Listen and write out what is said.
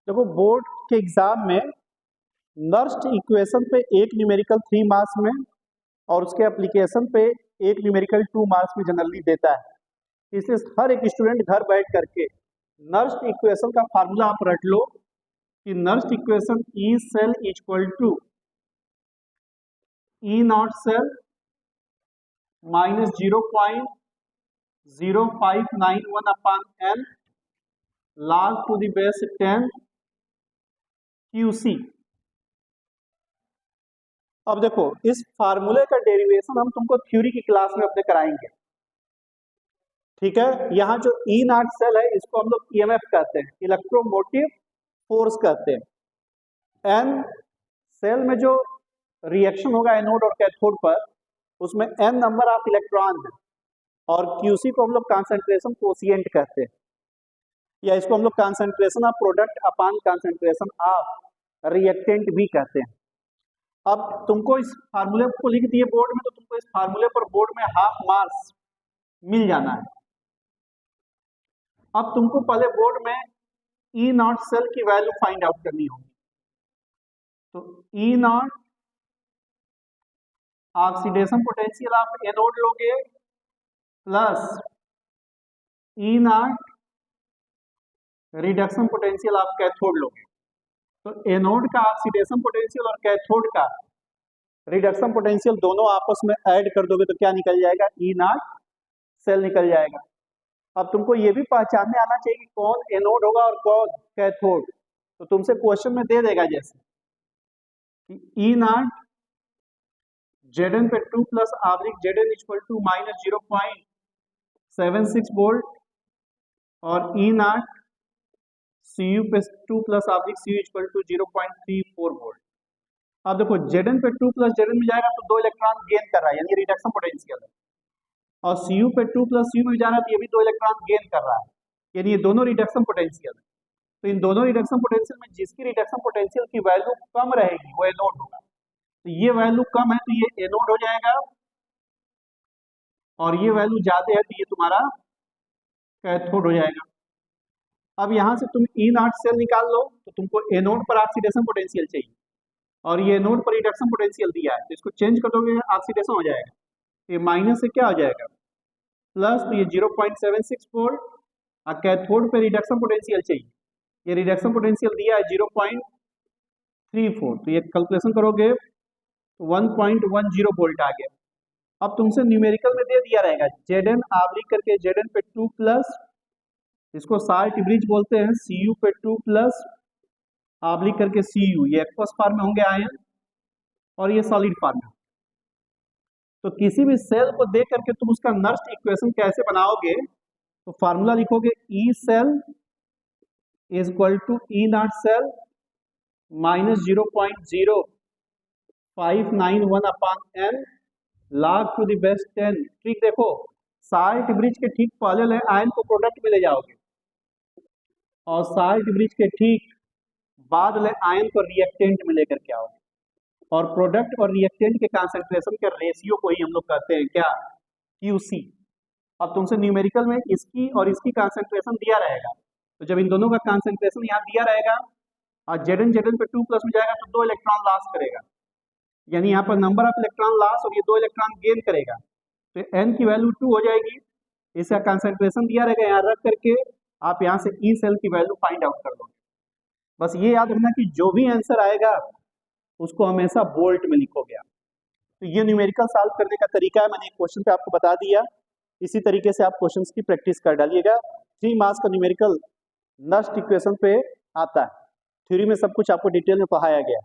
देखो बोर्ड के एग्जाम में नर्स्ट इक्वेशन पे एक न्यूमेरिकल 3 मार्क्स में और उसके एप्लीकेशन पे एक न्यूमेरिकल 2 मार्क्स में जनरली देता है। इसलिए हर एक स्टूडेंट घर बैठ करके नर्स्ट इक्वेशन का फार्मूला आप रट लो कि Nernst equation E cell equal to E not cell minus 0.0591 upon n log to the base 10 QC। अब देखो इस फार्मूले का डेरिवेशन हम तुमको थ्योरी की क्लास में अपने कराएंगे, ठीक है। यहाँ जो ई नॉट सेल है इसको हम लोग EMF कहते हैं, इलेक्ट्रोमोटिव फोर्स कहते हैं। एन सेल में जो रिएक्शन होगा एनोड और कैथोड पर उसमें एन नंबर ऑफ इलेक्ट्रॉन है और QC को हम लोग कंसंट्रेशन कोशिएंट कहते हैं, या इसको हम लोग concentration of product upon concentration of reactant भी कहते हैं। अब तुमको इस फार्मूले को लिख दिए बोर्ड में, तो तुमको इस फार्मूले पर बोर्ड में हाफ मार्क्स मिल जाना है। अब तुमको पहले बोर्ड में ई नॉट सेल की वैल्यू फाइंड आउट करनी होगी। तो E naught oxidation potential of anode लोगे plus E naught reduction potential of cathode लोगे। तो एनोड का ऑक्सीडेशन पोटेंशियल और कैथोड का रिडक्शन पोटेंशियल दोनों आपस में ऐड कर दोगे तो क्या निकल जाएगा, ई नॉट सेल निकल जाएगा। अब तुमको ये भी पहचानने आना चाहिए कि कौन एनोड होगा और कौन कैथोड। तो तुमसे क्वेश्चन में दे देगा जैसे कि ई नॉट Zn पे 2 plus oblique Zn equal to minus 0.76 volt और ई नॉट Cu पे 2 plus oblique Cu equal to 0.34 volt. अब देखो Zn पे 2 प्लस Zn में जाएगा तो 2 इलेक्ट्रॉन गेन कर रहा है, यानी रिडक्शन पोटेंशियल है, और Cu पे 2 प्लस Cu में जा रहा है तो ये भी 2 इलेक्ट्रॉन गेन कर रहा है, यानी ये दोनों रिडक्शन पोटेंशियल है। तो इन दोनों रिडक्शन पोटेंशियल में जिसकी रिडक्शन पोटेंशियल की वैल्यू कम रहेगी वो एनोड होगा। तो ये वैल्यू कम है तो ये एनोड हो जाएगा, और ये वैल्यू ज्यादा है तो ये तुम्हारा कैथोड हो जाएगा। अब यहाँ से तुम ई नॉट सेल निकाल लो तो तुमको एनोड पर ऑक्सीडेशन पोटेंशियल चाहिए और ये एनोड पर रिडक्शन पोटेंशियल दिया है, तो इसको चेंज कर दोगे ऑक्सीडेशन हो जाएगा। तो ये माइनस से क्या हो जाएगा प्लस, तो ये 0.76 वोल्ट और कैथोड पे रिडक्शन पोटेंशियल चाहिए, ये रिडक्शन पोटेंशियल दिया है 0.34, तो ये कैलकुलेशन करोगे तो 1.10 वोल्ट आ गया। अब तुमसे न्यूमेरिकल में दे दिया रहेगा Zn आब्लिक करके Zn पे 2 प्लस, इसको साल्ट ब्रिज बोलते हैं, Cu पे 2 प्लस आब्लिक करके Cu, ये एक्वस फॉर्म में होंगे आयन और ये सॉलिड फॉर्म में। तो किसी भी सेल को देख करके तुम उसका नर्स्ट इक्वेशन कैसे बनाओगे, तो फार्मूला लिखोगे E cell is equal to E not cell minus 0.0591 upon n log to the base 10। ठीक देखो साल्ट ब्रिज के ठीक पहले आयन को प्रोडक्ट में ले जाओगे और साल्ट ब्रिज के ठीक बाद आयन को रिएक्टेंट में लेकर के आओगे, और प्रोडक्ट और रिएक्टेंट के कंसंट्रेशन के रेशियो को ही हम लोग कहते हैं क्या, QC। अब तुमसे न्यूमेरिकल में इसकी और इसकी कंसंट्रेशन दिया रहेगा, तो जब इन दोनों का कंसंट्रेशन यहाँ दिया रहेगा और Zn पे 2 प्लस में जाएगा तो 2 इलेक्ट्रॉन लॉस करेगा, यानी यहाँ पर नंबर ऑफ इलेक्ट्रॉन लॉस और ये 2 इलेक्ट्रॉन गेन करेगा, तो n की वैल्यू 2 हो जाएगी। इसका कंसंट्रेशन दिया रहेगा, यहाँ रख करके आप यहाँ से ई सेल की वैल्यू फाइंड आउट कर दोगे। बस ये याद रखना कि जो भी आंसर आएगा उसको हमेशा बोल्ट में लिखोगे आप। तो ये न्यूमेरिकल सॉल्व करने का तरीका है, मैंने एक क्वेश्चन पे आपको बता दिया। इसी तरीके से आप क्वेश्चंस की प्रैक्टिस कर डालिएगा। 3 मार्क्स का न्यूमेरिकल नर्स्ट इक्वेशन पे आता है, थ्योरी में सब कुछ आपको डिटेल में पढ़ाया गया है।